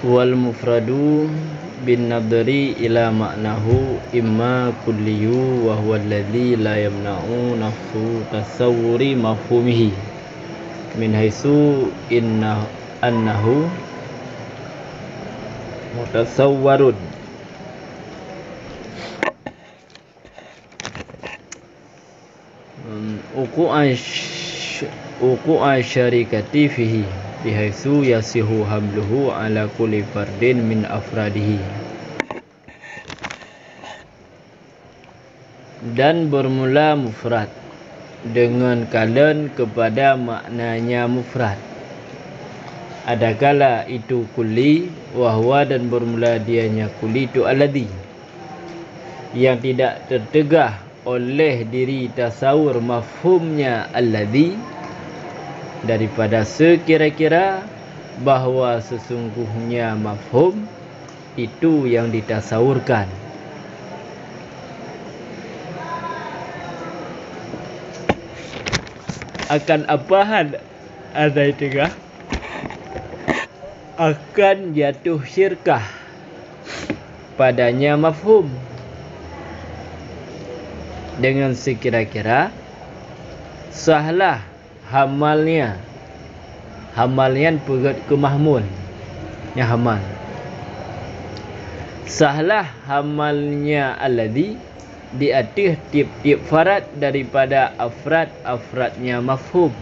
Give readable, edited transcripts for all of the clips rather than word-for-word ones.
Wal mufradu bin nadri ila ma'nahu imma kulliyu wa huwa alladhi la yamna'u nafsu tasawwuri mafhumihi min haitsu annahu mutasawwarun. Uqu'a syarikati fihi bihaitsu yasihu hamluhu ala kulli fardin min afradihi. Dan bermula mufrad dengan kalian kepada maknanya mufrad. Adakala itu kulli wahwa dan bermula dianya kulli itu alladhi yang tidak tertegah oleh diri tasawur mafhumnya alladhi daripada sekira-kira bahawa sesungguhnya mafhum itu yang ditasawurkan. Akan apa hal ada tengah akan jatuh syirkah padanya mafhum dengan sekira-kira sahlah hamalnya pegat ke mahmul yang hamal sahlah hamalnya alladhi di atas tiap-tiap farad daripada afradnya mafhum.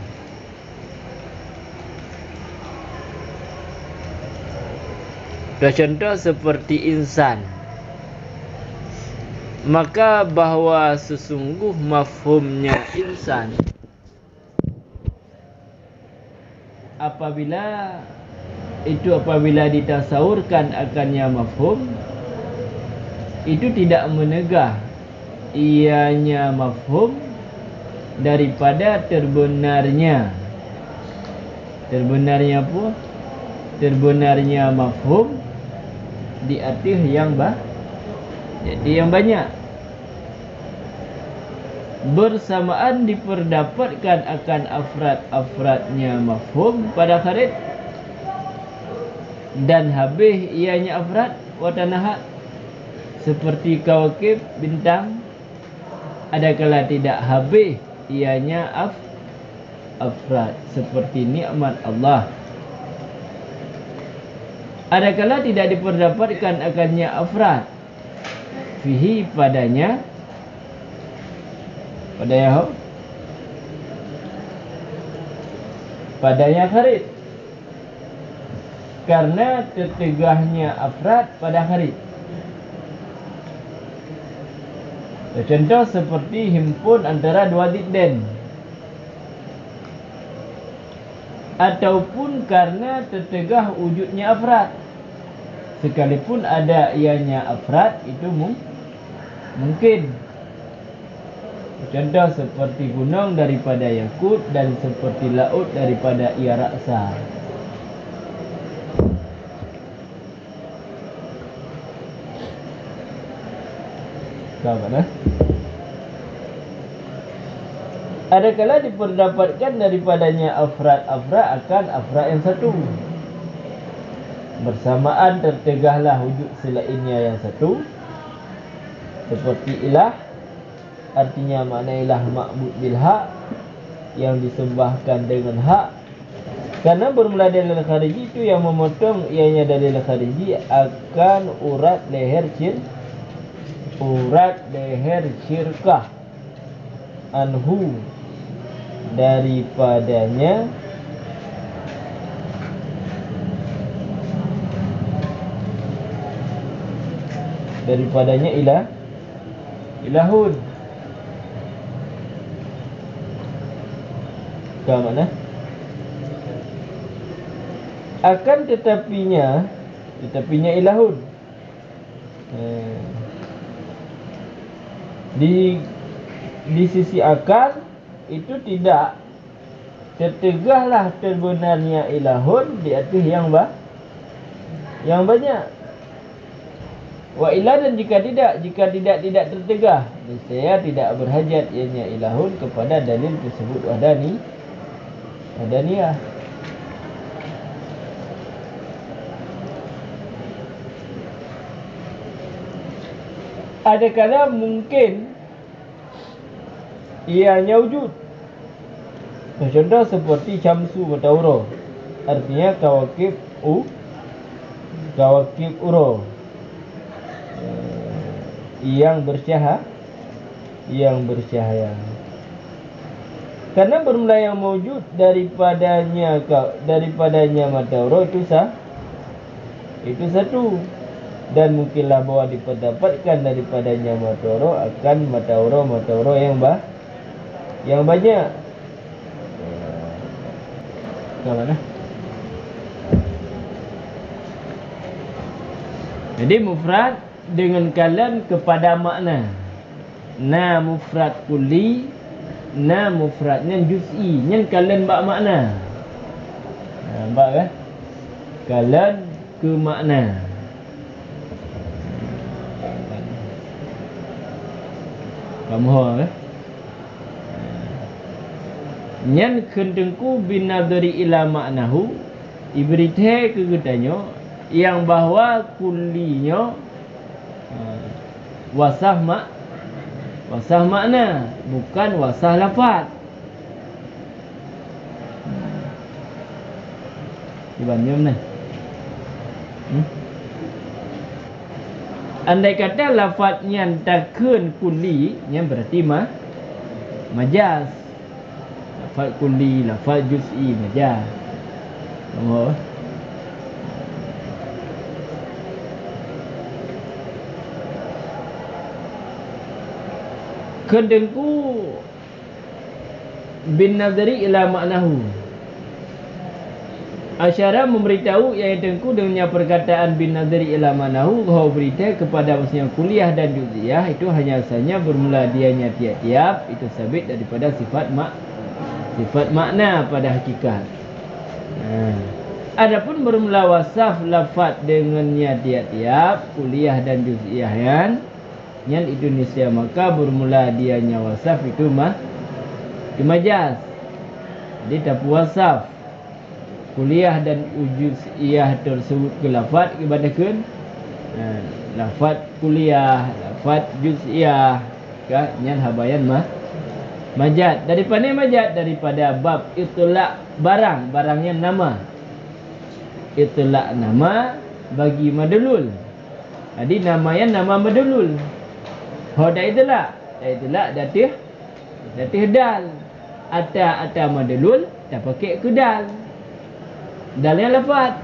Contoh seperti insan, maka bahawa sesungguh mafhumnya insan apabila ditasawurkan akannya mafhum itu tidak menegah ianya mafhum daripada terbenarnya apa? Terbenarnya mafhum di atas yang banyak. Bersamaan diperdapatkan akan afradnya mafhum pada kharid dan habis ianya afrad watanahat seperti kawakib bintang. Adakala tidak habis ianya afrad seperti nikmat Allah. Adakala tidak diperdapatkan akannya afrad fihi padanya kharid karena tertegahnya afrad pada kharid. Contoh seperti himpun antara dua didden, ataupun karena tertegah wujudnya afrad sekalipun ada ianya afrad itu mungkin. Contoh seperti gunung daripada yakut dan seperti laut daripada ia raksa. Adakala diperdapatkan daripadanya afrad akan afrad yang satu. Bersamaan tertegahlah wujud selainnya yang satu. Seperti ilah, artinya makna ilah ma'bud bil haq, yang disembahkan dengan hak. Karena bermula dalil khariji itu yang memotong ianya dalil khariji akan urat leher syirkah anhu daripadanya ilahun. Ke mana? Akan tetapinya ilahun. Di sisi akal itu tidak tertegahlah terbenarnya ilahun di atas yang banyak. Wa ilah, dan jika tidak tertegah, niscaya tidak berhajat ianya ilahun kepada dalil tersebut wadaniyah. Ada kala mungkin ianya wujud. Contoh seperti Syamsu Matauro, artinya kawakib uro yang bercahaya. Karena bermula yang mewujud daripadanya Matauro itu satu. Dan mungkinlah bahwa diperdapatkan daripadanya Matauro akan Matauro yang banyak. Ke mana? Jadi mufrad dengan kalam kepada makna. Na mufrad kulli, na mufradnya juz'i, nyen kalam bak makna. Nampak kan? Kalam ke makna. Kamu kan? Nyan kendengku binadari ila maknahu, ibrite kegetanyo yang bahwa kulinya wasah makna, bukan wasah lafaz. Dibanding mana? Andai kata lafaznya takun kuli, yang berarti majaz. Lafaz kuli, lafaz juz'i, majaz. Oh. Kedengku bin nazari ila maknahu. Asyara memberitahu yang dengku dengan perkataan bin nazari ila maknahu, bahawa berita kepada maksudnya kuliah dan juz'iyah itu hanya asalnya bermula dianya tiap-tiap, itu sabit daripada sifat makna pada hakikat. Adapun bermula wasaf lafaz dengannya tiap-tiap kuliah dan juz'iyah yang itu nisya, maka bermula dianya wasaf itu majaz. Jadi tak wasaf kuliah dan juz'iyah tersebut ke lafaz kepada lafaz kuliah, lafaz juz'iyah kan yang habayan majaz. Daripada majaz daripada bab itlaq barangnya nama. Itlaq nama bagi madlul. Jadi namanya nama madlul. Hoda itlaq datih dal. Ata madlul tak pakai ke dal. Dalnya lafaz.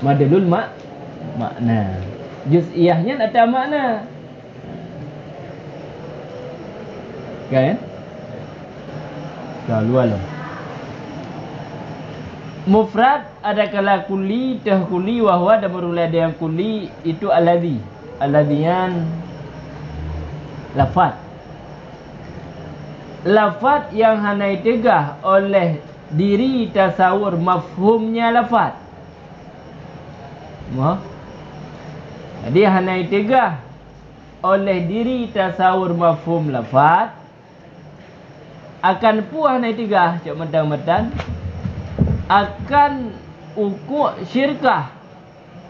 Madlul makna. Juz'iyahnya ada makna. Kan? Lalu mufrad ada kala kulli, tahkuli, wahwa dan berulai yang kulli itu alladhiyan lafaz. Lafaz yang hanai tegah oleh diri tasawur mafhumnya lafaz. Jadi hanai tegah oleh diri tasawur mafhum lafaz akan puah hanai tegah cak medang-medang akan ukuk syirkah.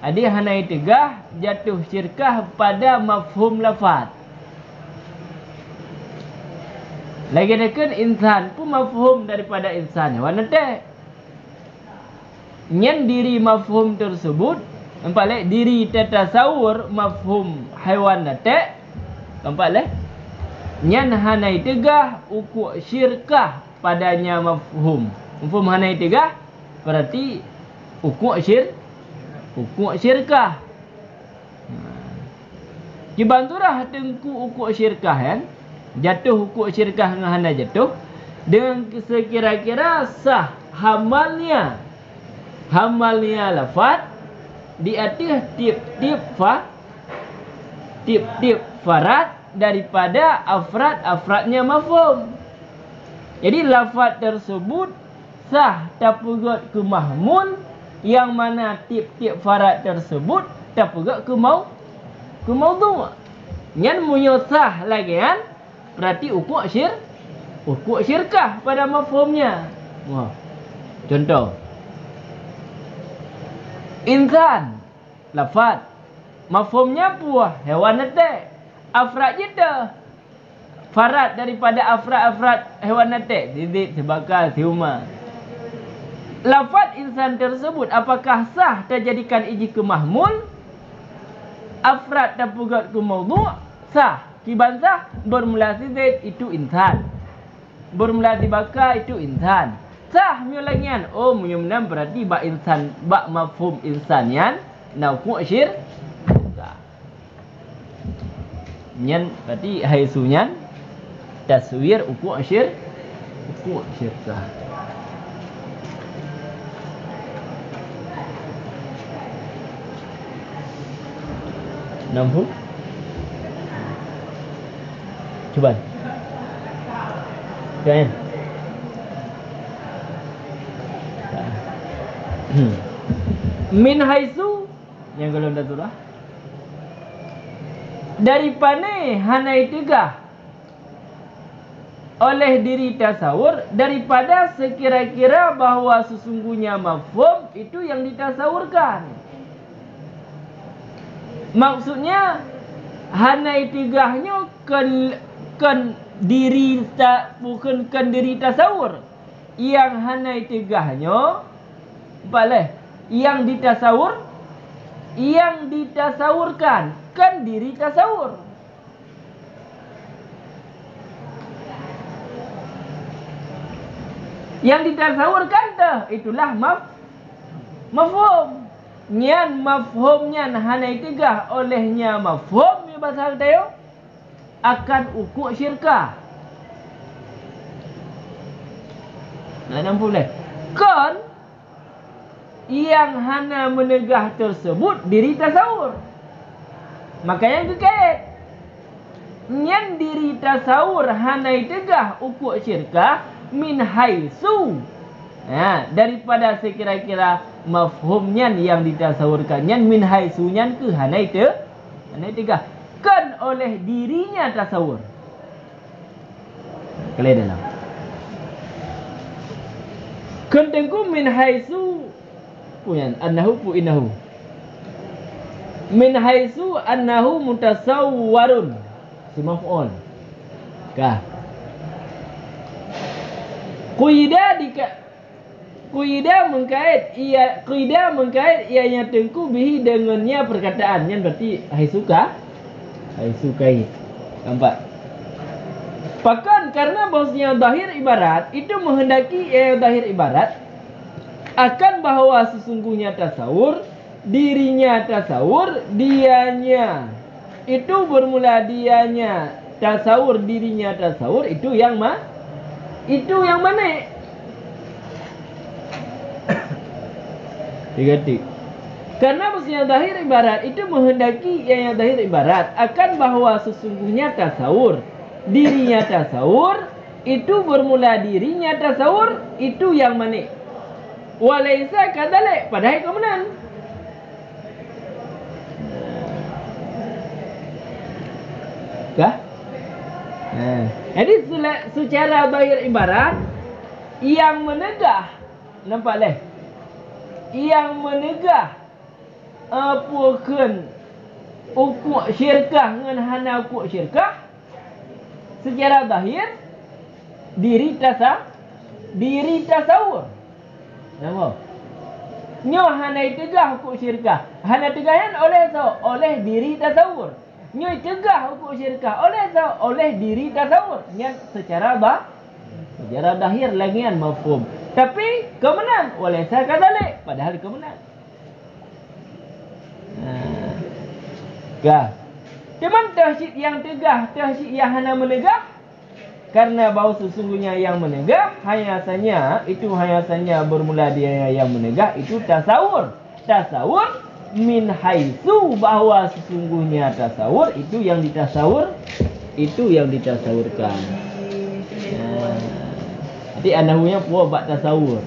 Jadi hanai tegah jatuh syirkah pada mafhum lafaz. Lagi dekat insan pun mafhum daripada insan. Warna teh. Nyen diri mafhum tersebut, nampak leh diri tasawur mafhum haiwan teh. Nampak leh. Nyen hanai tegah ukuk syirkah padanya mafhum. Mafhum hanai tegah berarti ukuk syirkah. Dibanturah tengku ukuk syirkah kan. Jatuh hukuk syirkah dengan hana jatuh dengan sekira-kira sah hamalnya lafaz di atas tip-tip farad daripada afradnya mafhum. Jadi lafaz tersebut sah tapugat ke mahmul, yang mana tip-tip farad tersebut tapugat ke maudhu'. Yang munyosah lagi kan, berarti ukuk syirkah pada mafhumnya. Contoh, insan lafaz Mafhumnya puah hewan netek. Afrad kita. Farad daripada afrad-afrad hewan netek. Didik, sebakal, tiuma. Lafaz insan tersebut apakah sah terjadikan iji ke mahmul? Afrad terpugat ke mawdu' sah. Kiban sah bermula zaid itu insan. Bermula bakal itu insan. Sah mulangian. Oh menyumnan berarti bak insan, bak mafhum insanian nauku asyir. Nyan berarti haisunya taswir uku asyir sah. Nampu? Cuba. Jangan. Min haitsu yang golongan daturah daripada hanai tegah oleh diri tasawur daripada sekira-kira bahawa sesungguhnya mafhum itu yang ditasawurkan. Maksudnya hanai tegahnya kan diri bukan kan diri tasawur. Yang hanai tegahnya boleh yang ditasawurkan kan diri tasawur. Yang ditasawurkan dah itulah mafhum. Nyan mafhumnya hanai tegah olehnya mafhum ni bahasa tayo akan ukuk syirkah. Nampak boleh. Kan yang hana menegah tersebut diri tasawur. Makanya kekait. Nyan diri tasawur hanai tegah ukuk syirkah min haitsu. Daripada sekira-kira mafhumnya yang ditasawurkan nyan min haitsunya ke hanai tegah kan oleh dirinya tasawur. Kelih dalam. Kentengku min haitsu punya annahu pu innahu. Min haitsu annahu mutasawwarun. Si maf'ul. Kah. Kuida mengkait ianya tengku bihi dengannya perkataannya berarti haisuka kait. Nampak? Bahkan karena bahasanya zahir ibarat itu menghendaki zahir ibarat akan bahawa sesungguhnya tasawur, dirinya tasawur, dianya itu bermula dianya tasawur, dirinya tasawur itu yang mana? Diganti. Karena maksudnya zahir ibarat itu menghendaki yang zahir ibarat akan bahawa sesungguhnya tasawur, dirinya tasawur itu bermula dirinya tasawur itu yang mana? Walaisa kadalik padahal kemudian. Kah? Jadi secara zahir ibarat yang menegah, nampak leh? Yang menegah apukan ukuk syirkah dengan hana ukuk syirkah secara zahir diri tasawur. Nampak? Nyo hanai tegah ukuk syirkah. Hana tegahan oleh diri tasawur. Nyo tegah ukuk syirkah oleh diri tasawur. Nya secara zahir lagian mafhum. Tapi kemenang oleh saya kadalik padahal kemenang. Cuman tahsyid yang tegah, tahsyid yang hana menegah karena bahawa sesungguhnya yang menegah hayasannya bermula dia yang menegah itu tasawur min haitsu bahawa sesungguhnya tasawur itu yang ditasawurkan. Jadi anahunya puas bak tasawur.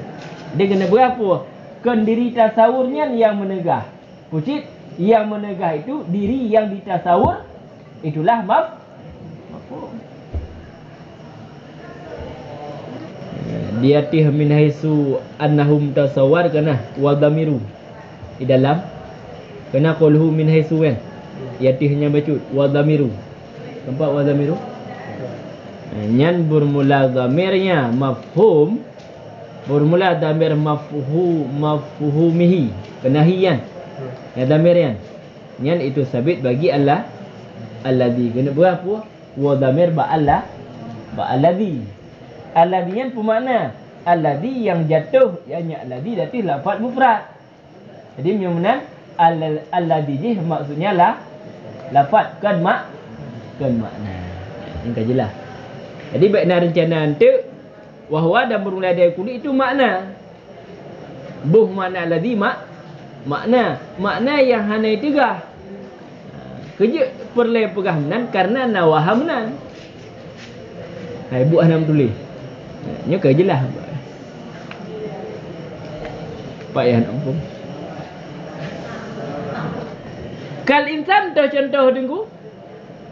Dia kena berapa? Kan diri tasawurnya yang menegah. Pucit yang menegah itu diri yang ditasawur itulah mafhum. Dia tih min haitsu annahum tasawwar kana wa dhamiru di dalam kena qulhu min haitsu kan Yatihnya bacut wa dhamiru. Nampak wa dhamiru? Nyan bermula dhamirnya mafhum, bermula dhamir mafhumihi, kenahian. Ya dhamirian. Nyan itu sabit bagi Allah alladhi. Kena berapa? Wa dhamir ba Allah ba alladhi. Alladhi yang bermakna alladhi yang jatuh, ianya alladhi dati lafaz mufrad. Jadi mana alladhi ni maksudnya lah lafaz kan makna. Ini kan jelas. Jadi makna rencana tu wahwa dan bermula dari kulit itu makna. Buh makna alladhi makna yang hana tiga. Kerja perle pegahanan karena nawahamnan. Hai bu anam tulis. Nya ke jelas. Pak ya ampun. Kal insan tu contoh dengku.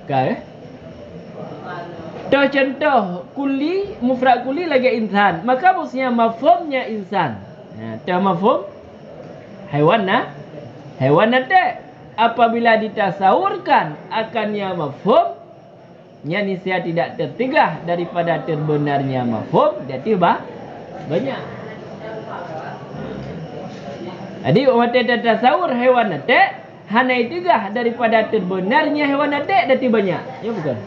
Kal tu contoh kuli mufrad kuli lagi insan. Maka maksudnya mafhumnya insan. Tu mafhum haiwan nate apabila ditasawurkan akannya mafhum nya niscaya tidak tertigah daripada terbenarnya mafhum dia tiba banyak. Jadi mata tasawur haiwan nate hanai tigah daripada terbenarnya haiwan nate dia banyak. Ya bukan.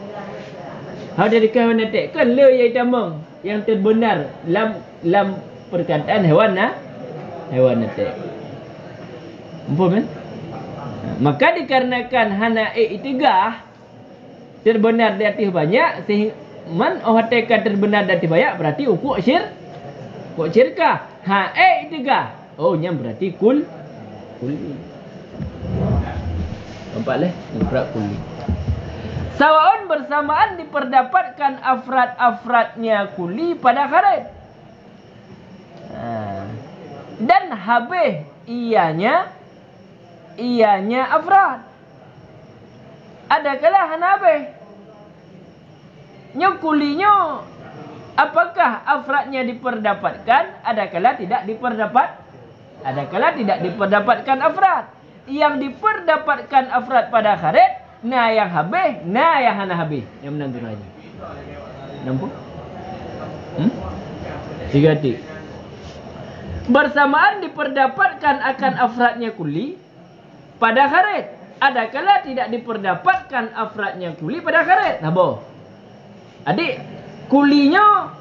Hal dari haiwan nate kan le yang tamang yang terbenar lam perkataan haiwan nate. Faham kan? Maka dikarenakan hana itigah terbenar di atas banyak sehingga man ohatakan terbenar di atas banyak berarti ukuk syirkah. Ha itigah. Oh nyam berarti kuli. Nampak leh? Mufrad kuli. Sawaun bersamaan diperdapatkan afrad-afradnya kuli pada kharid. Dan habis ianya afrad. Adakala hanabe nyukulinya apakah afradnya diperdapatkan, adakala tidak diperdapatkan afrad. Yang diperdapatkan afrad pada kharid na yang habis, na yang hana habis. Yang menantu lagi. Nampak? Tiga tik. Bersamaan diperdapatkan akan afradnya kuli pada kharid. Adakala tidak diperdapatkan afradnya kuli pada kharid. Nabo. Adik, kulinya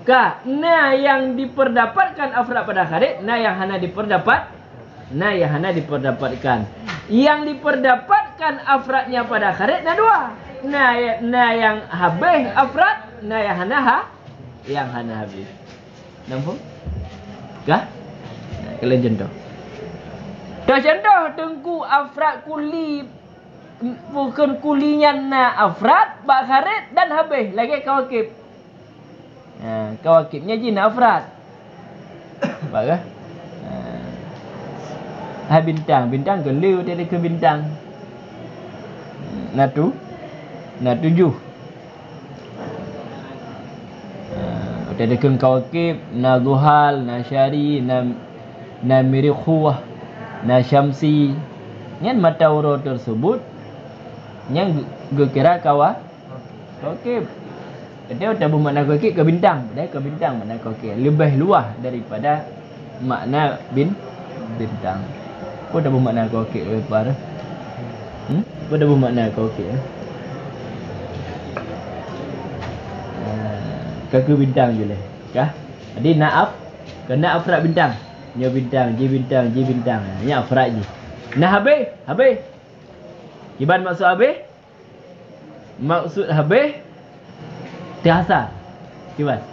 ka na yang diperdapatkan afrad pada kharid, na yang hana diperdapatkan. Yang diperdapatkan afradnya pada kharid na dua. Na yang habis afrad, na yang hana habis. Nampak? Kah? Kalian contoh. Contoh tengku afrad kuli bukan kulinya na afrad bak kharid dan habis lagi kawakib. Kawakibnya jina afrad. Baiklah. Bintang gelu dia ke bintang. Na tujuh. Ada kan kawakib na duhal, na syari, na mirikhuwah, na syamsi. Yang mata urut tersebut yang gekira kawakib. Dia tak bermakna kawakib ke bintang. Dia ke bintang makna kawakib. Lebih luas daripada makna bintang. Apa dah bermakna kawakib lebih parah? Apa dah bermakna kawakib? Kaki bintang je lah. Kah? Jadi naaf. Kena afrad bintang. Nya bintang, J bintang. Nya afrad je. Nah habis. Iban maksud habis? Maksud habis terhasar. Iban.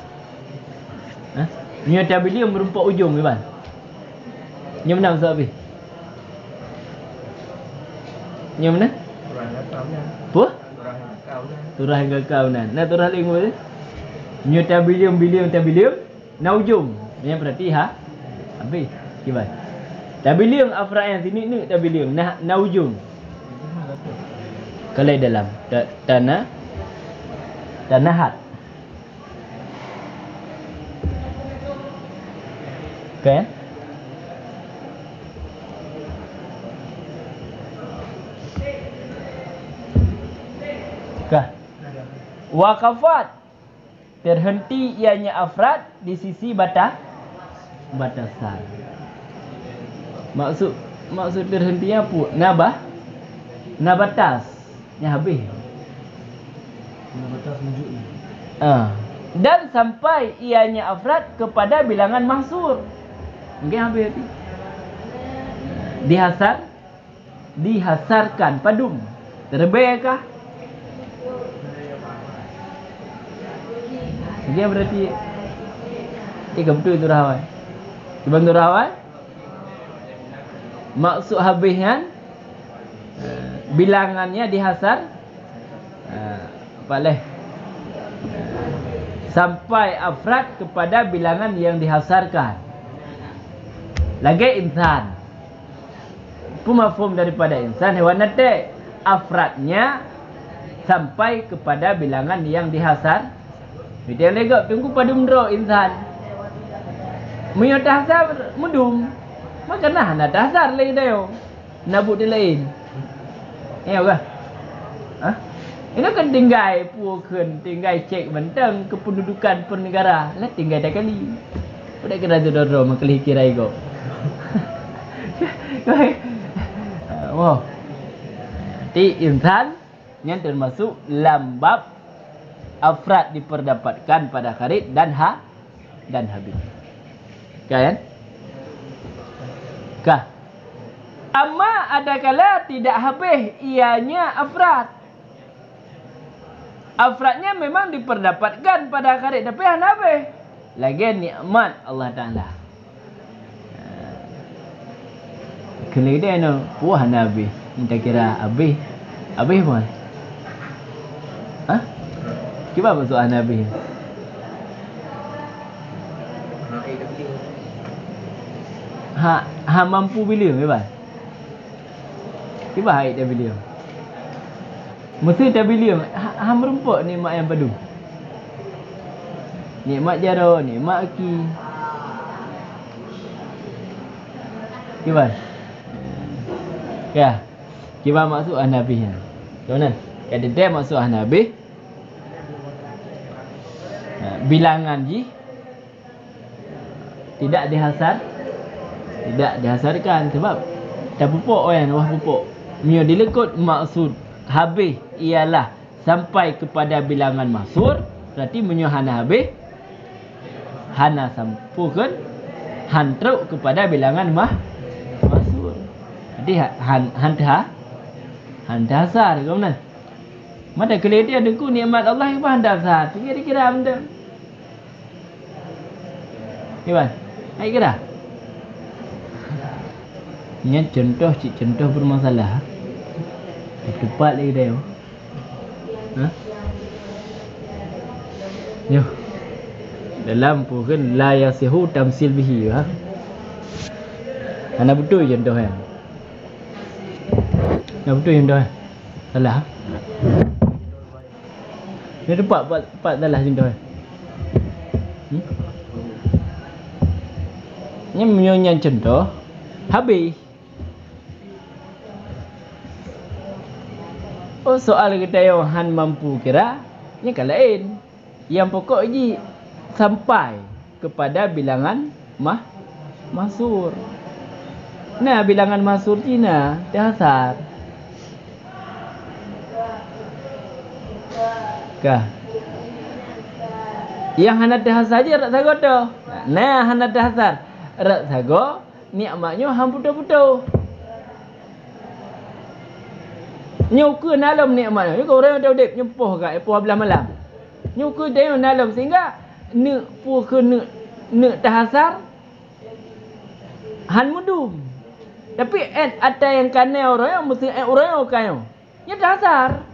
Nya tabilium berumpak ujung Iban. Nya mana maksud habis? Nya mana? Apa? Turah hingga kau nan. Nah turah lingkungan. Nya tabilium na ujung. Yang berarti habis. Gimana? Tabilium afrad yang sini ni tabilium na ujung. Kalau dalam tanahat. Okay? Kah? Waqafat, terhenti ianya afrad di sisi batasan. Maksud terhentinya apa? Nabatas. Nya habis. Nabatas menunjuknya. Dan sampai ianya afrad kepada bilangan mahsur. Mungkin habis nanti. Dihasarkan padum. Terbekah? Dia berarti betul itu rahwan. Cuba itu rahwan. Maksud habisnya bilangannya dihasar boleh sampai afrad kepada bilangan yang dihasarkan. Lagi insan. Mafhum daripada insan hewan nate afradnya sampai kepada bilangan yang dihasar. Dia legak tunggu pada mendro insan. Mio tahsar mudum. Maka nak tahsar lagi dah. Nabut dia lain. Kah? Ini kan tinggal tinggal cek bentang kependudukan pernegara. Lah tinggal dah kali. Udah kira dodoro makli kira ego. Wow. Ti insan yang termasuk lambab afrad diperdapatkan pada kharid dan habis. Kan? Kah? Amma ada kala tidak habis ianya afrad. Afradnya memang diperdapatkan pada kharid tapi habis. Lagi nikmat Allah Taala. Kemudian puah Nabi. Kita kira habis pun. Cuba masuk Nabi. Ha mampu bila bebas. Cuba haid dah bila. Mesti dah bila. Ha merempok nikmat yang padu. Nikmat jaro, nikmat aki. Cuba. Ya. Cuba masuk Nabi. Tuan-tuan, kada dia masuk Nabi. Bilangan ji tidak dihasarkan sebab dah pupuk kan, wah pupuk mio dilekut maksud habis ialah sampai kepada bilangan mahsur, berarti menyo hana habis hana sampukan hantruk kepada bilangan mahsur. Jadi handasar kemudian mata kelihatan deku nikmat Allah yang handasar. Kira-kira benda Iwan, hai kira. Ini contoh bermasalah. Tepat lagi dah. Yo. Dalam pun la yasihu tamsil bihi ha. Ana betul contoh ya. Ana betul contoh. Salah. Dia tepat salah contoh. Ini menyonya contoh habis. Oh soal kita yang han mampu kira ni kan lain. Yang pokok je sampai kepada bilangan mahsur. Nah bilangan mahsur Cina dihasar. Kah? Yang hana dihasar je rak sago tu. Nah hana dihasar. Rak sago nikmatnya ham putu-putu. Nyuka dalam nikmat. Kau orang dah dek nyempoh kat epoh belah malam. Nyuka tengok dalam sehingga nek pu ke nek tahasar han mudum. Tapi ada yang kanai orang yang mesti orang yang kayo. Nya tahasar.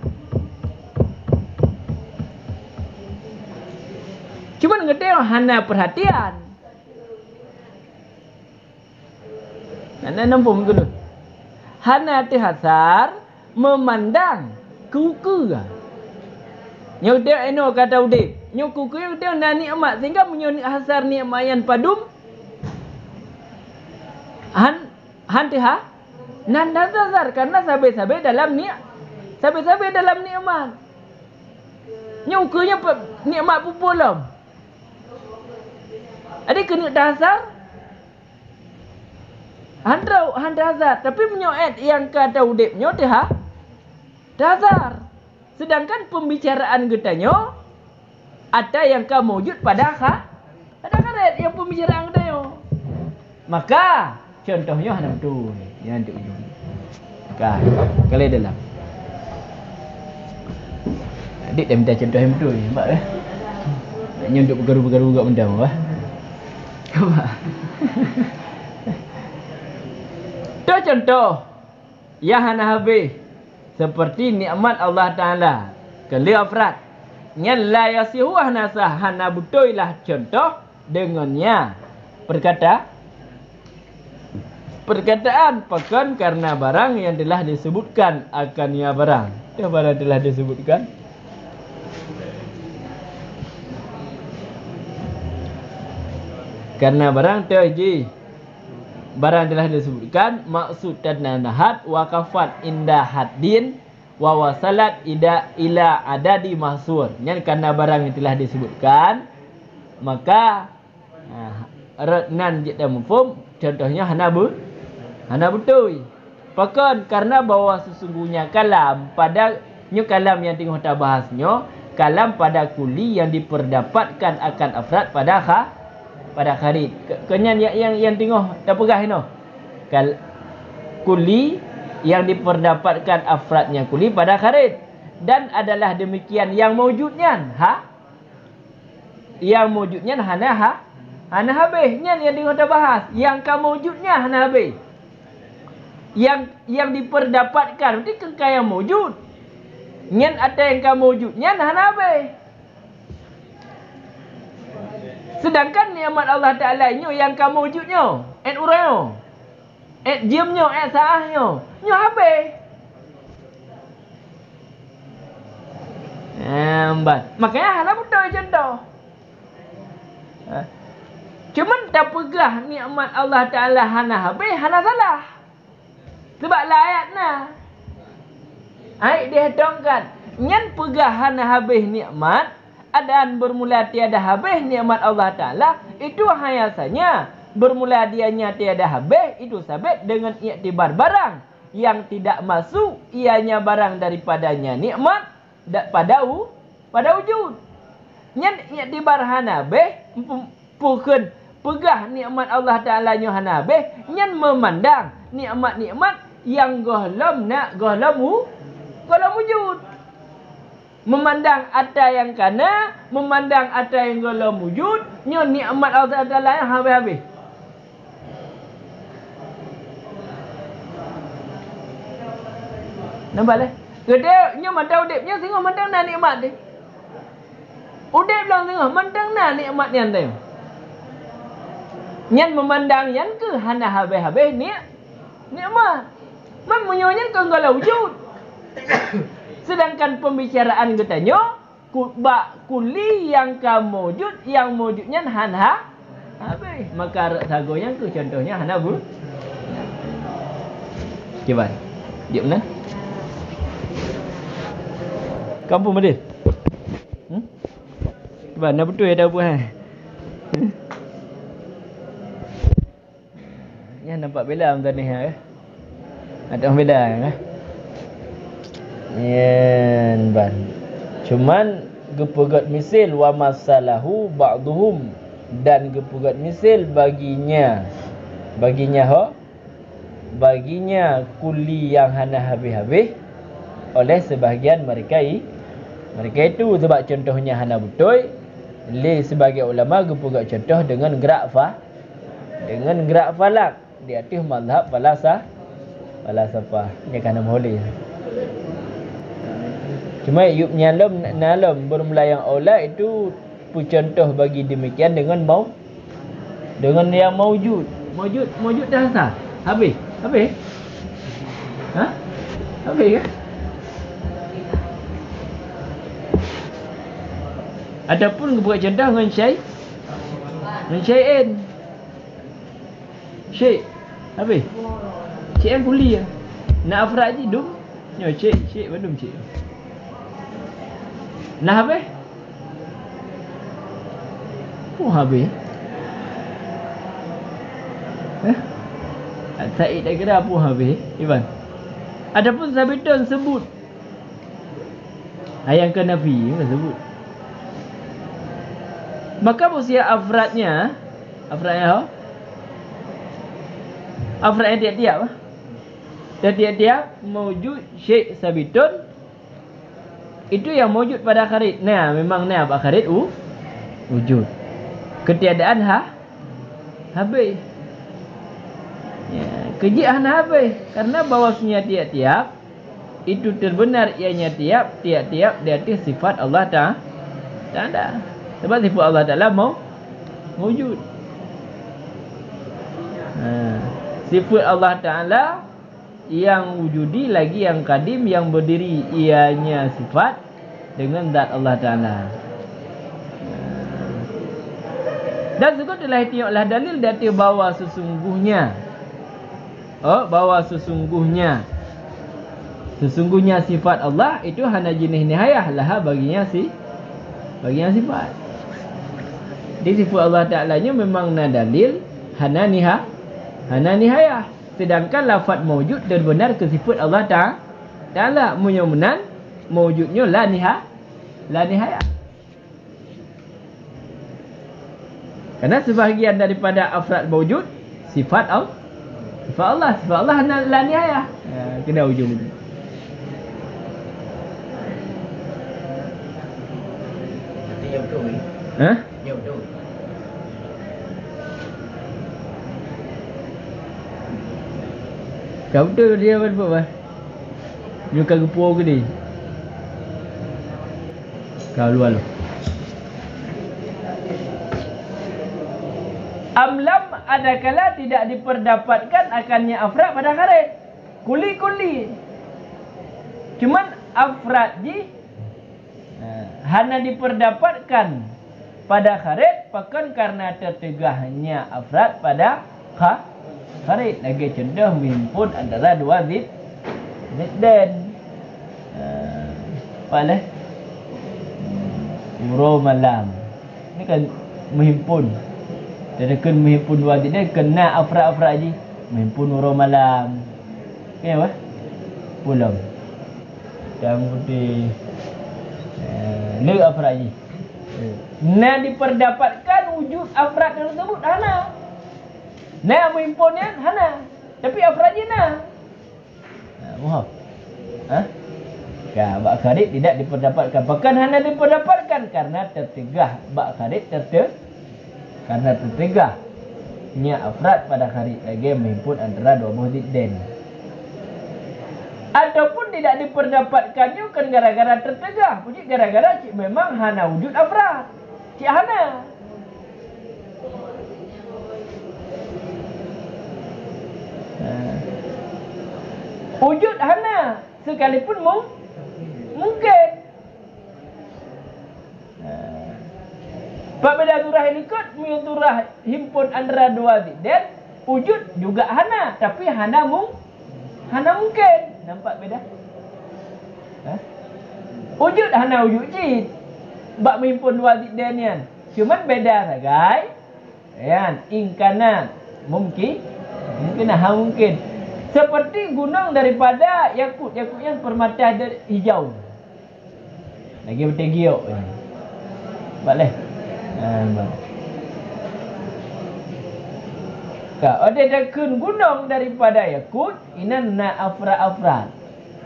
Cuma ngeteo hana perhatian. Nana nampak betul. Hana tahasar memandang kuku. Nyok dia eno kata udik. Nyok kuku dia nak nikmat sehingga menyunik hasar nikmat yang padum. Han tiha nan dasar karena sabe-sabe dalam nikmat. Nyukanya nikmat pupul lam. Ada kena dasar. Handazar. Tapi menyoet yang kata udipnya dah dasar. Sedangkan pembicaraan getanya ada yang kamu wujud pada karet yang pembicaraan getanya. Maka contohnya hana betul yang di ujung. Maka kalau dalam adik dah minta contoh yang betul nampak eh. Naknya untuk bergaru-garu juga benda apa? Apa? Itu contoh yang hana habis seperti nikmat Allah Ta'ala kali afrad yang la yasihu hanasah hana betul lah contoh dengannya perkataan pakan karena barang yang telah disebutkan akannya barang. Itu barang telah disebutkan. Karena barang terji barang telah disebutkan maksud dan nahat wa kafat indah haddin wa wasalat ila adadi mahsur. Yang karena barang yang telah disebutkan maka nan jid dan mufhum contohnya hana betul. Pakan karena bahawa sesungguhnya kalam pada kalam yang tengah kita bahasnya kalam pada kuli yang diperdapatkan akan afrad pada kharid. Kenyan yang tengah dah pegah ini. Kuli yang diperdapatkan afradnya kuli pada kharid dan adalah demikian yang mewujudnya yang mewujudnya hana habis yang tengah dah bahas yang kamu wujudnya hana habis yang diperdapatkan berarti kekal yang mewujud yang ada yang kamu wujudnya hana habis. Sedangkan nikmat Allah Ta'ala ini yang kamu wujudnya, urangnya, diamnya, saahnya, nyo habis. Makanya hana betul contoh. Cuma tak pegah nikmat Allah Ta'ala hana habis, hana salah. Sebab lah ayatnya. Ayat dia dongkan. Yang pegah hana habis nikmat, adaan bermula tiada habis nikmat Allah Ta'ala, itu hayasanya bermula dianya tiada habis, itu sabit dengan iktibar barang yang tidak masuk ianya barang daripadanya nikmat pada wujud. Yang iktibar hana habis bukan pegah nikmat Allah Ta'ala nya hana habis, yang memandang nikmat-nikmat yang gohlam wujud. Memandang ada yang kana, memandang ada yang dalam wujud, nyo nikmat Allah Ta'ala yang habis-habis. Nampak lah? Gede nyo mandang udipnya tengok mandang na nikmat dia. Udip lang tengok mandang na nikmat yang dia. Nyan memandang yang ke hana habis-habis nikmat. Memunyonya ke dalam wujud. Sedangkan pembicaraan katanya kuli yang kamu wujud yang wujudnya hana habis. Maka sagonya tu contohnya hana Kibar. Dia mana? Kampung mana? Kibar, nak betul ya dah buat. Ya nampak bela am tadi ha. Ada orang bela kan? Yan ban. Cuman gepegat misil wa masalahu ba'duhum dan gepegat misil baginya kuli yang hana habis-habis oleh sebahagian mereka itu sebab contohnya hana betul. Li sebagai ulama gepegat contoh dengan gerak falak di atas mazhab falasafah ni kana boleh. Cuma yub nalam bermula yang aula itu contoh bagi demikian dengan yang mewujud dah sah habis habis kan adapun buat contoh dengan syai'in habis syai'in kuli nak afrad je dum syai' belum syai' Nah habis? Habis. Said dah kira apa habis, Iban? Adapun sabitun sebut. Yang ke Nabi sebut. Maka usia afradnya apa? Afradnya tiap-tiap. Dan tiap-tiap mewujud syekh sabitun. Itu yang mewujud pada kharid. Nah, memang nah apa kharid wujud. Ketiadaan habis. Ya, kejian habis. Karena bahawasanya tiap-tiap itu terbenar ianya tiap-tiap di atas sifat Allah Ta'ala. Sebab sifat Allah Ta'ala mewujud. Sifat Allah Ta'ala yang wujudi lagi yang kadim yang berdiri ianya sifat dengan zat Allah Ta'ala. Dan juga telah tengoklah dalil dari bahawa sesungguhnya sesungguhnya sifat Allah itu hanya jenis nihayah laha baginya sifat. Di sifat Allah Ta'ala nya memang na dalil hana nihayah. Sedangkan lafaz mawjud dan benar ke sifat Allah Ta'ala menyomenan mawjudnya la nihayah. Karena sebahagian daripada afrad mawjud sifat Allah la nihayah. Kena ujung itu. Ya betul. Ya betul. Kau betul dia apa? Nyuka gepur ke ni? Kau luar lu. Amlam adakala tidak diperdapatkan akannya afrad pada kharid. Kuli. Cuman afrad ji hanya diperdapatkan pada kharid bahkan karena tertegahnya afrad pada kharid. Lagi contoh menghimpun antara dua ziddan. Apa lah? Uro malam. Ini kan menghimpun. Dia kena menghimpun dua ziddan kena afrad-afrad je. Menghimpun uro malam. Okay apa? Pulang. Yang putih. Ni afrad je. Nah diperdapatkan wujud afrad tersebut hana. Nah menghimpunnya hana. Tapi afrad je nah. Mohon. Bak kharid tidak diperdapatkan. Bahkan hana diperdapatkan karena tertegah. Bak kharid karena tertegahnya afrad pada kharid lagi menghimpun antara dua buah ziddan. Ataupun tidak diperdapatkannya kan gara-gara tertegah. Puji gara-gara cik memang hana wujud afrad. Cik hana. Wujud hana sekalipun mungkin. Apabila surah ini ikut surah himpun antara dua ziddan, wujud juga hana, tapi hana mungkin. Nampak beda? Wujud hana wujud cid. Bak menghimpun dua ziddan yan. Cuman beda sagai. Yan, ingkana mungkin mungkin. Seperti gunung daripada yakut yang permata hijau. Lagi bertegiok. Boleh. Ada dakun gunung daripada yakut inan na afra.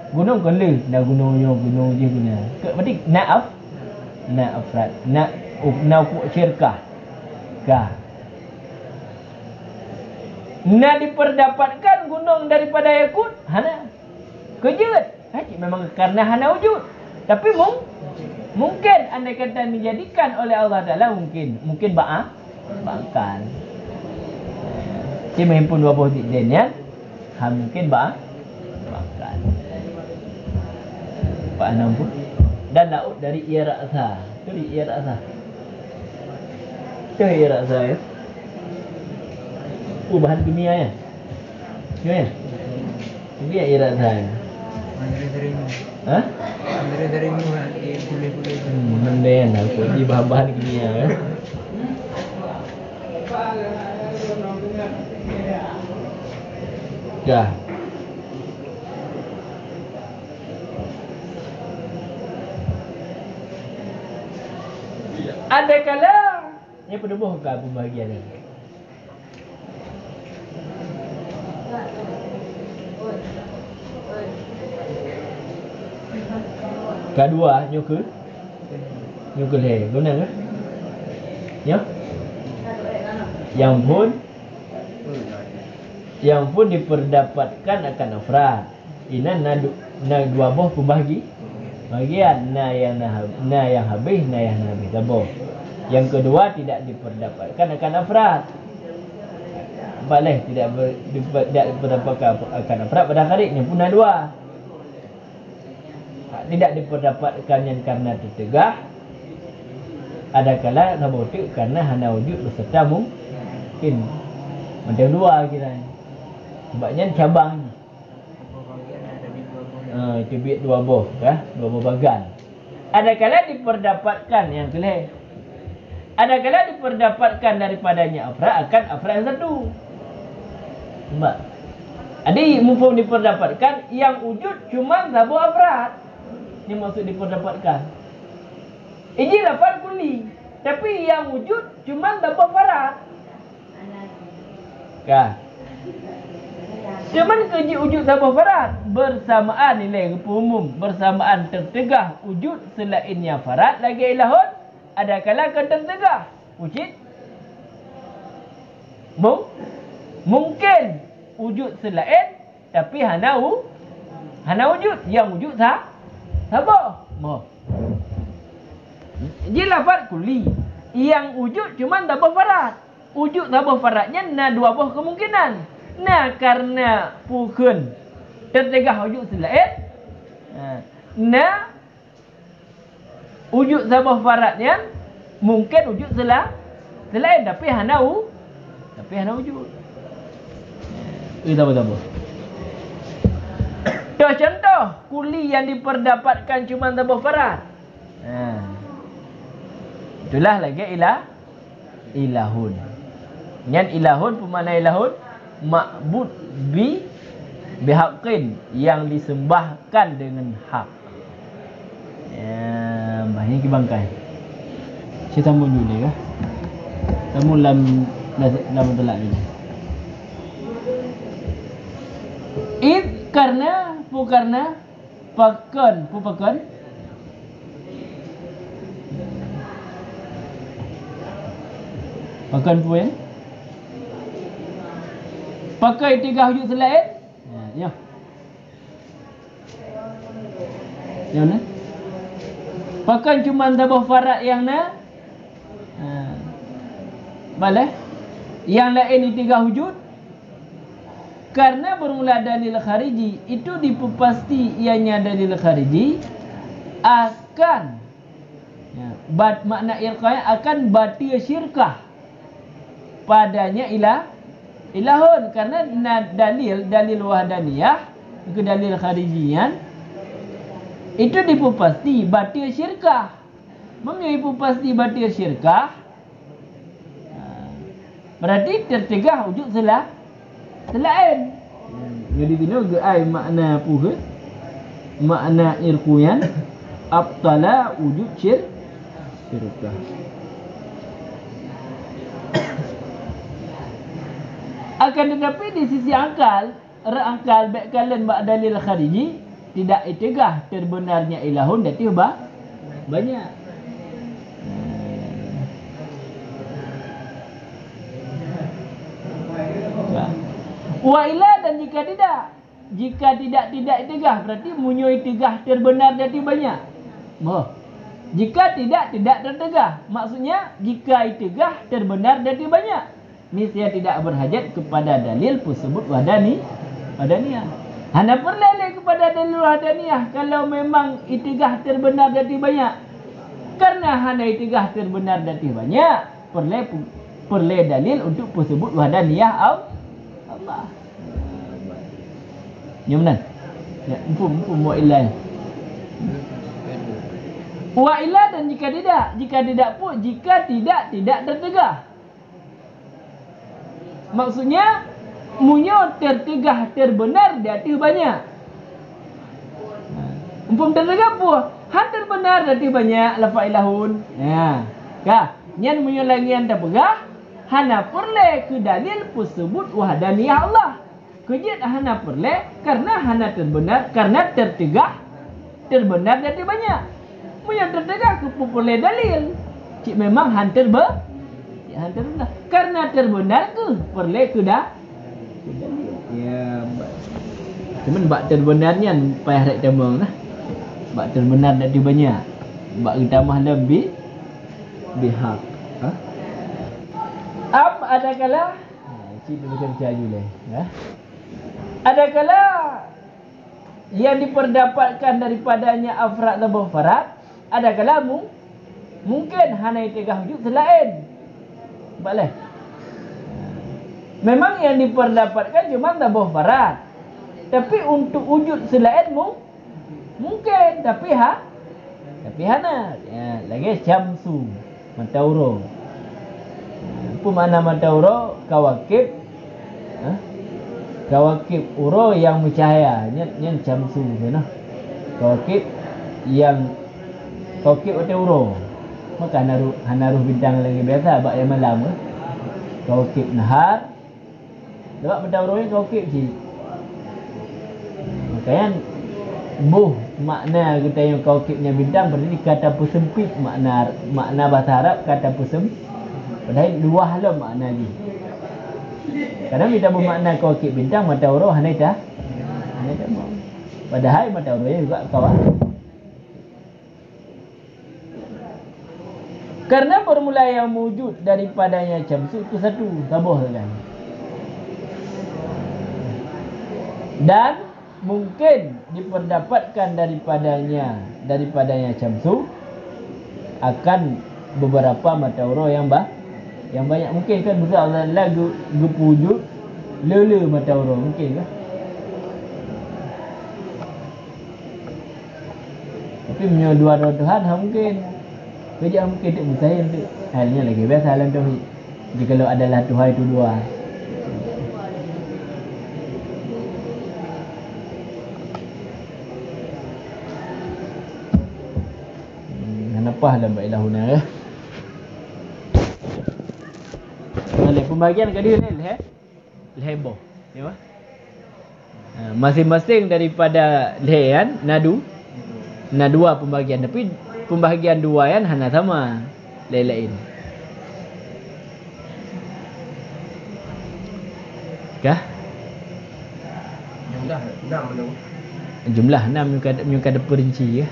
Gunung kele dah gunung je guna. Berarti na afrad. Na syirkah. Nah diperdapatkan gunung daripada yakut hana. Kejut. Memang karena hana wujud. Tapi mungkin andai kata dijadikan oleh Allah Ta'ala mungkin bangkal. Dia menghimpun dua buah ziddan ya. Mungkin bangkal. Pak Anam pun. Dan laut dari Iraqsa. Itu di Iraqsa. Itu Iraqsa ya. Bahan kimia ya. Ya. Ini Iraqsa. Dari-darimu. Hah? Dari-darimu boleh-boleh. Menden aku di bahan gini ya. Dah. Ada kala ni penubuh ke pembahagian ni. Kedua nyukur. Nyukur he, guna ke? Ya. Yang pun diperdapatkan akan afrad. Ina na dua boh pembahagi. Bagian na yang habis, na yang habis tabur. Yang kedua tidak diperdapatkan akan afrad. Boleh tidak diperdapatkan akan afrad pada kharij ni pun ada dua. Tidak diperdapatkan yang karena tertegah. Ada kala tabur tu karena hana wujud beserta mungkin. Macam dua kira. Sebabnya cabang ni. Itu biar dua boh, dua boh bagan. Ada kala diperdapatkan yang kelih. Ada kala diperdapatkan daripadanya afrad akan afrad yang satu. Nampak? Ada mufhum diperdapatkan yang wujud cuma satu afrad. Ini maksud diperdapatkan. Ini lafaz kuli, tapi yang wujud cuma satu afrad. Kah? Cuman kerja wujud sabah farad bersamaan nilai umum bersamaan tertegah wujud selainnya farad lagi ilahun ada kala tertegah wujud mungkin wujud selain tapi hana wujud yang wujud sabah jadi lafaz kuli yang wujud cuma sabah farad wujud sabah faradnya na dua buah kemungkinan. Nah karena pukun tertegah wujud selain nah wujud sabah faradnya mungkin wujud selain tapi hana wujud tambah contoh kuli yang diperdapatkan cuma sabah farad itulah lagi ilahun yang ilahun pemana ilahun ma'bud bihaqqin yang disembahkan dengan hak. Banyak bangkai. Kita tamu dulu kah? Tamu lam telak ni. Karena pakan puan. Pakai tiga hujud selain. Ya. Yang mana? Pakai cuma sabah farad yang na. Boleh. Yang lain ini tiga hujud. Karena bermula dalil khariji itu dipasti ianya dalil khariji akan makna ilqai akan batil syirkah padanya ilahun karena dalil wahdaniyah ke dalil kharijian itu dipasti batil syirkah. Mempunyai pasti batil syirkah berarti tertegah wujud selain. Jadi dino ai makna puha makna irkuyan abtala wujud syirkah. Akan tetapi di sisi akal baik kalian bak dalil khariji tidak itigah terbenarnya ilahun dati banyak. Wa ila dan jika tidak itigah berarti munyo itigah terbenar dati banyak. Jika tidak tertegah maksudnya jika itigah terbenar dati banyak. Ini saya tidak berhajat kepada dalil tersebut wadaniyah. Hanya perlele kepada dalil wadaniyah kalau memang itigah terbenar dati banyak. Karena hanya itigah terbenar dati banyak, perle dalil untuk tersebut wadaniyah Allah. Yang benar. Ya, empum mu'ilah. Wa'ilah dan jika tidak pun jika tidak tertegah. Maksudnya munyo tertegah terbenar dia tu banyak. Empum tertegah pun han terbenar dia tu banyak lafa'ilahun. Ya. Kah? Nyan munyo lagi yang terpegah hana perle ke dalil tersebut wahdaniyah Allah. Kejit hana perle karena hana terbenar karena tertegah terbenar dia tu banyak. Yang tertegah keperluan dalil. Cik memang hantar hantar benar. Karena terbenar ke perlu ke dah. Ya. Cuman bak terbenarnya payah rek temang lah. Bak terbenar dah banyak. Bak tambah lebih bihak. Ha? Ada kala cik tu macam caju lah. Ha? Ada kala yang diperdapatkan daripadanya afrad dan farad. Ada kalamu mungkin hana tegah wujud selain boleh. Memang yang diperdapatkan cuma tabuh farad. Tapi untuk wujud selain mungkin tapi hana. Ya, lagi syamsu matauro. Apa makna matauro? Kawakib. Kawakib uro yang bercahaya. Nyen syamsu sana. Kawakib yang Kawakib atau uro. Maka hanaruh bintang lagi biasa bak yang malam ke. Kawakib nahar. Sebab bintang uro ni kawakib cik. Makanya makna kita yang kawakibnya bintang berarti kata persempit makna bahasa Arab kata persempit. Padahal luah lah makna ni. Kadang kita bermakna kawakib bintang mata uro hana dah. Padahal mata uro juga kawan. Karena formula yang wujud daripadanya syamsu itu satu, tabuh kan. Dan mungkin diperdapatkan daripadanya syamsu akan beberapa matauro yang banyak. Mungkin kan besar Allah lagu wujud lele matauro mungkin kan. Tapi punya dua Tuhan mungkin. Kerja mungkin tak mustahil tu. Halnya lagi biasa alam tauhid. Jika kalau adalah Tuhan itu dua. Kenapa dalam ilahuna ya? Boleh pembagian ke dia leh? Lehbo. Ya. Masing-masing daripada lehan nadu. Dua pembagian tapi pembahagian dua yang hanya sama lain-lain. Kah? Jumlah 6 muka ada perinci ya.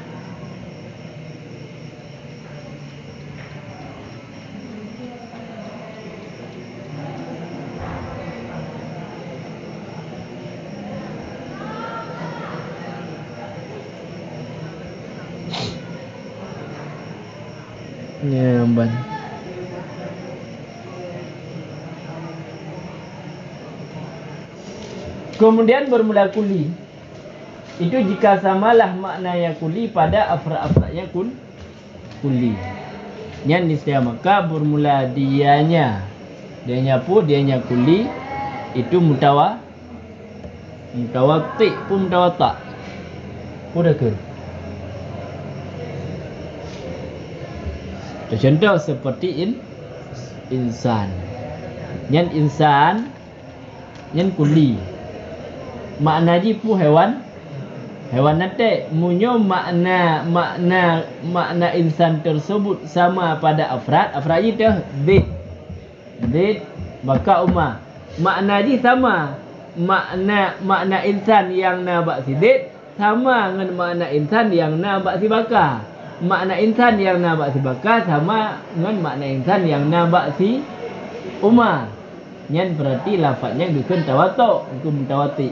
Nyamban. Kemudian bermula kuli. Itu jika samalah maknanya kuli pada afra-afranya kuli. Yang niscaya maka bermula dianya kuli itu mutawati pun mutawata. Udah ke? Contoh seperti insan. Yang insan yang kuli. Makna ji pu hewan nate munyo makna insan tersebut sama pada afrad ji tu zid maka umma makna ji sama makna insan yang na bak si zid sama dengan makna insan yang na bak si baka. Makna insan yang na bak si baka sama dengan makna insan yang na bak si umma. Nyan berarti lafaznya bukan tawatuk, bukan mutawati.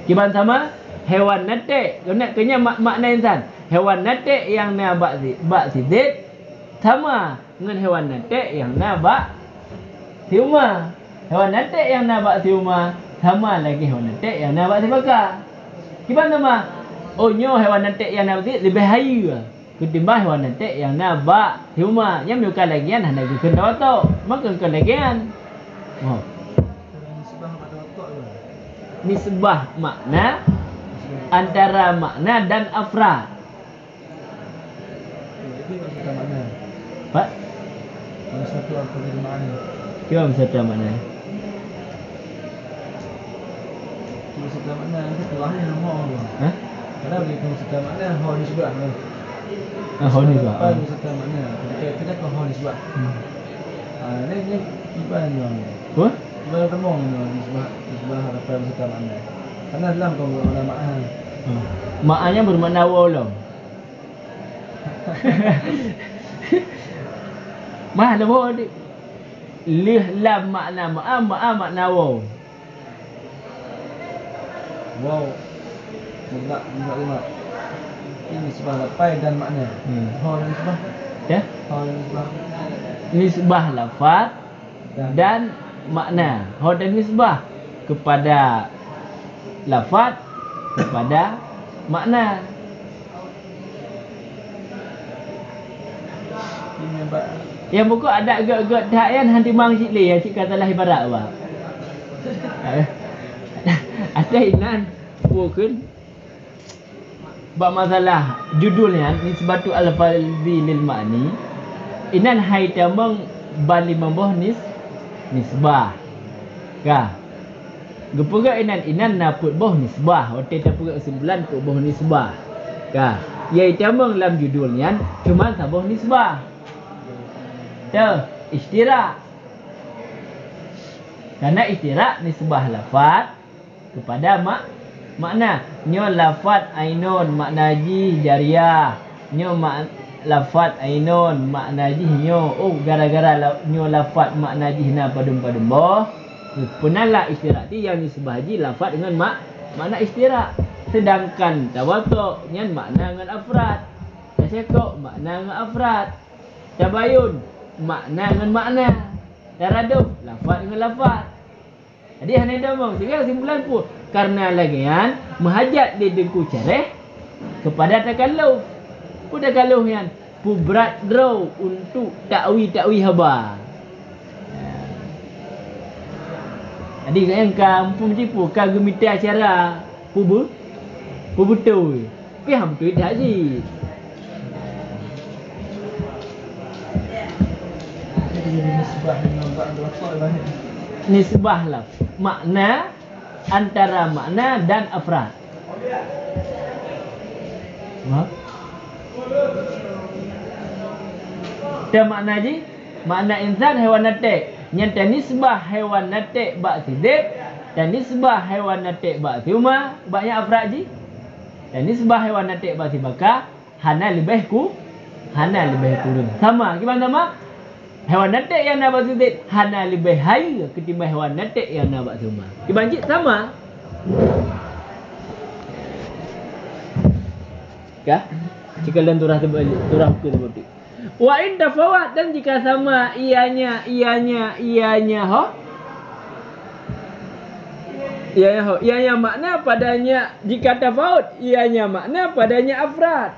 Kiban sama hewan nate, kena makna insan. Hewan nate yang na bak si zid sama dengan hewan nate yang na bak si umma. Hewan nate yang na bak si umma sama lagi hewan nate yang na bak si baka. Gimana mah? Oh nyo hewan nanti yang nabi lebih hayu ketimbang hewan nanti yang nabak huma yang bukan lagian hanya bukan tawato maka bukan lagian. Oh. Nisbah pada otak tu. Nisbah makna antara makna dan afrad. Itu maksudnya mana? Pak, Yang satu apa jadi makna? kira beserta makna. Itu sebelah mana? Itu lahir rumah tu. Hah? Kalau dia sebelah mana? Hal di sebelah tu. Oh ni juga. Apa sebelah mana? Kita kau hal di sebelah. Ni iban tu. Apa? Iban temong tu di sebelah apa sebelah mana? Karena dalam kau mana makna. Maknanya bermakna wolong. Mah dah bawa ni. Lih lam makna makna wow. Wow. Enggak. Ini sebelah lapai dan makna. Hal di sebelah. Ya? Hal di sebelah. Nisbah lafaz dan makna. Hal dan nisbah kepada lafaz kepada makna. Ini nampak. Yang buku ada agak-agak dah yang hanti mang cik le yang cik katalah ibarat apa. Ada inan bukan bab masalah judulnya nisbatu al-falzi lil ma'ni. Inan hai tamang bali memboh nisbah. Kah? Gepura inan naput boh nisbah. Hotel tapura sembilan put boh nisbah. Kah? Ia tamang dalam judulnya cuma saboh nisbah. Tuh, istirak. Karena istirak nisbah lafaz kepada makna. Nyo lafaz ainun makna ji jariyah. Nyo lafaz ainun makna ji nyo. Oh gara-gara nyo lafaz makna ji na padum-padum boh. Penalah istirak ti yang nisbah ji lafaz dengan makna istirak. Sedangkan tawatuk nyan makna dengan afrad. Tasyakuk makna dengan afrad. Tabayun makna dengan makna. Taraduf lafaz dengan lafaz. Jadi hanya domong sehingga kesimpulan pun karena lagian menghajat di dengku cereh kepada takalluf. Pu takalluf yang pu berat draw untuk takwi haba. Jadi yang kampung cipu ka gemita acara pu betul. Piham tu dah ji. Nisbah dengan bab otak banyak. Nisbah lah makna antara makna dan afrad. Apa? Dia makna ji makna insan hewan natik. Yang nisbah hewan natik bak sidik dan nisbah hewan natik bak siuma baknya afrad ji. Dan nisbah hewan natik bak sibaka hana lebih kurun. Sama gimana sama? Hewan natik yang nak bersulit hana lebih hai ketimbang hewan natik yang nak bersuma. Dibanjik sama. Kah? Jika dalam turah hukum seperti. Wa in tafawat dan jika sama ianya ho. Ianya makna padanya jika tafawut ianya makna padanya afrad.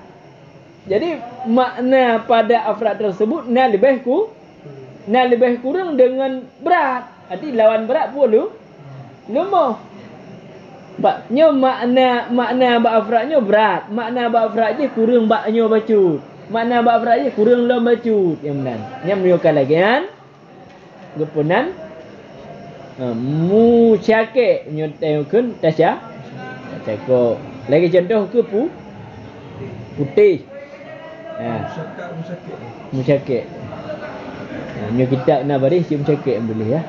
Jadi makna pada afrad tersebut lebih kurang dengan berat. Arti lawan berat pun lemah. Baknya makna bak afradnya berat. Makna bak afradnya kurang baknya bacut. Makna bak afradnya kurang lam bacut. Yang benar. Yang menyokan lagi kan. Gepunan. Mu syakik nyotayukun tasya. Tasya. Lagi contoh ke putih. Musyakik. Nyo kita nak baris cuma cakap boleh ya.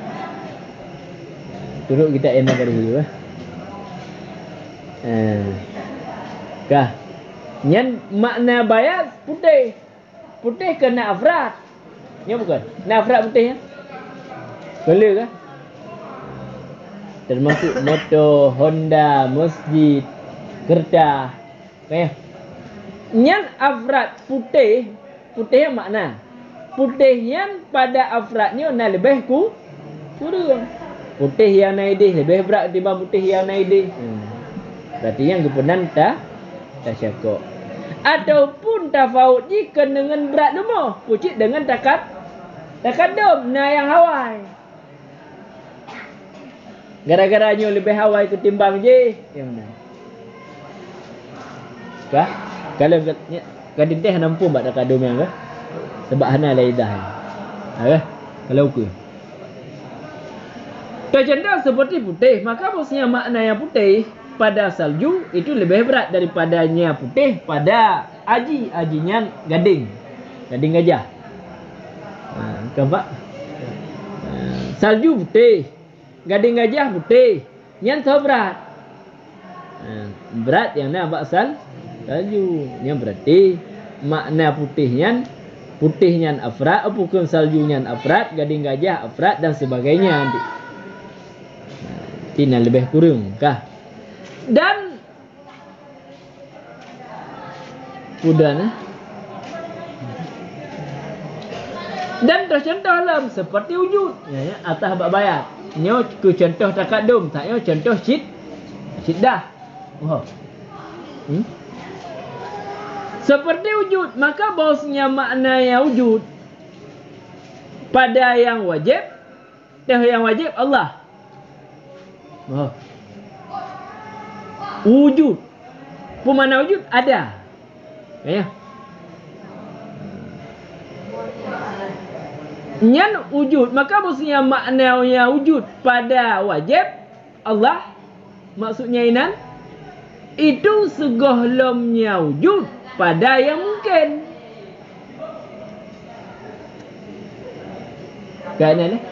Turut kita yang nak baris dulu Kah. Nyan makna bayas putih. Putih kena afrad. Nyo bukan. Nak afrad putih ya. Boleh kah? Termasuk motor, Honda, masjid, kereta. Kaya. Nyan afrad putih yang makna. Putih yang pada afradnya nak lebih kurang. Putih yang naidih lebih berat dibanding putih yang naidih. Berarti yang kepunan tasyakuk. Ataupun tafaut jika dengan berat lumah, pucit dengan takadum. Nah yang hawai. Gara-garanya lebih hawai ketimbang je. Yang mana? Kah? Kalau kadang-kadang nampu buat takadum yang kah? Sebab hana laidah. Kah? Kalau aku. Contoh seperti putih, maka maksudnya makna yang putih pada salju itu lebih berat daripadanya putih pada ajinya gading gajah. Nampak? Salju putih, gading gajah putih, yang so berat. Berat yang nampak salju, yang berarti makna putihnya afrat, bukan saljunya afrat, gading gajah afrat dan sebagainya. Tina lebih kurang kah? Dan udah dan tercontoh dalam seperti wujud ya, atas bab bayat nyo ku contoh takadum tak nyo contoh siddah. Seperti wujud, maka bahasanya makna yang wujud pada yang wajib Allah. Wujud. Pemana wujud ada. Ya. Nyan wujud, maka maksudnya maknanya wujud pada wajib Allah. Maksudnya inan itu segohlomnya wujud pada yang mungkin. Kan ni?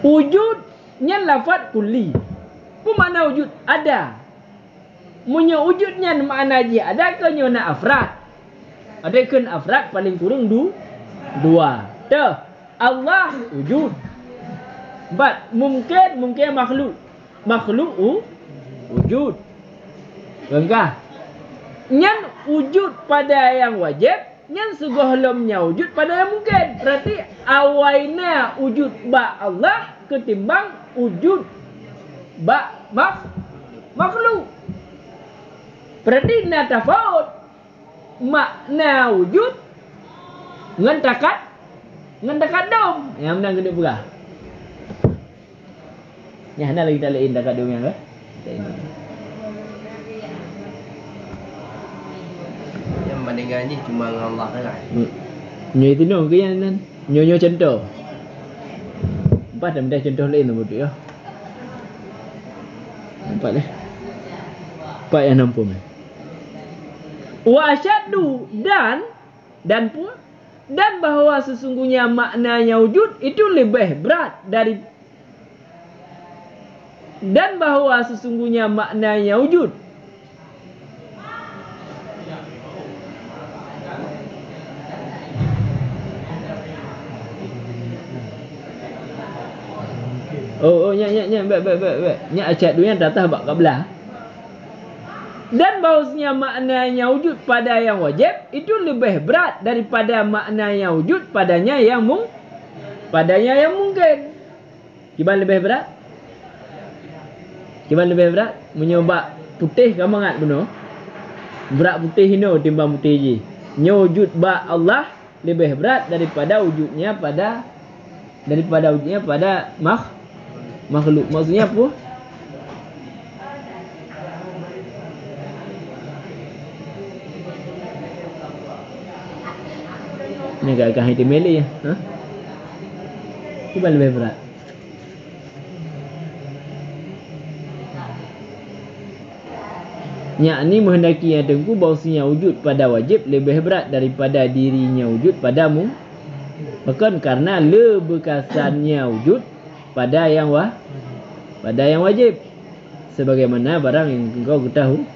Wujud nyan lafaz kulli. Pemana wujud ada. Munya wujudnya makna dia ada ke nyona afrad. Ada kan afrad paling kurang dua. Dah. Allah wujud. But mungkin makhluk wujud. Bangkah. Nyan wujud pada yang wajib, nyan segohlomnya wujud pada yang mungkin. Berarti awalnya wujud ba Allah ketimbang wujud ba makhluk. Berarti na tafaut makna wujud ngan takadum. Yang menang gede pula. Nya hana lagi tak lain takadum yang ke? Yang bandingkan ni cuma dengan Allah kan. Nyo itu no ke yang nan. Nyo contoh. Empat dah contoh lain tu betul ya. Empat dah. Empat yang nampak ni. Wa asyaddu dan bahawa sesungguhnya maknanya wujud itu lebih berat dari dan bahawa sesungguhnya maknanya wujud nya asyad dunia datah bak kablah. Dan bahawasanya maknanya wujud pada yang wajib itu lebih berat daripada maknanya wujud padanya yang mungkin. Gimana lebih berat? Menyobak putih kamu ingat benar? Berat putih ini timbang putih je. Nya wujud ba Allah lebih berat daripada wujudnya pada makhluk. Maksudnya apa? Ni agak hati mele ya. Cuba lebih berat. Ni menghendaki yang tengku bahawasanya wujud pada wajib lebih berat daripada dirinya wujud padamu. Bahkan karena lebekasannya wujud pada yang wajib. Sebagaimana barang yang engkau ketahui.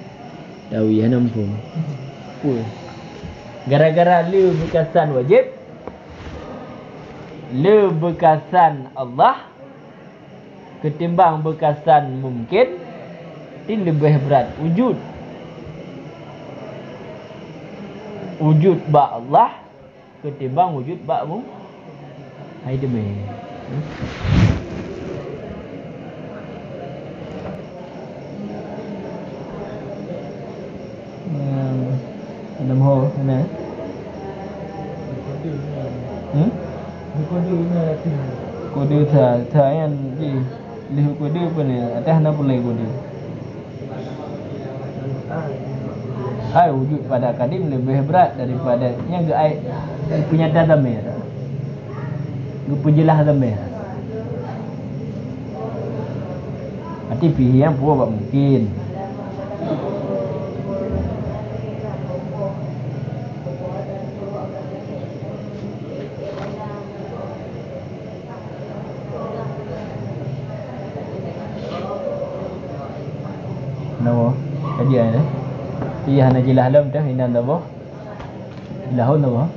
Dawi hanampung. Gara-gara lebekasan wajib, lebekasan Allah ketimbang bekasan mungkin, ini lebih berat wujud ba Allah ketimbang wujud ba mu. Hai demi. Nam ho mana? Kode ni hati. Kode tha yang di lihu kode apa ni? Atas nak boleh kode. Ai wujud pada kadim lebih berat daripada yang ai punya damai. Penjelas damai. Nanti pilih yang buat mungkin. Nawa kajian ni. Iya hana jilah lam dah inan dah boh. Ilahun dah boh.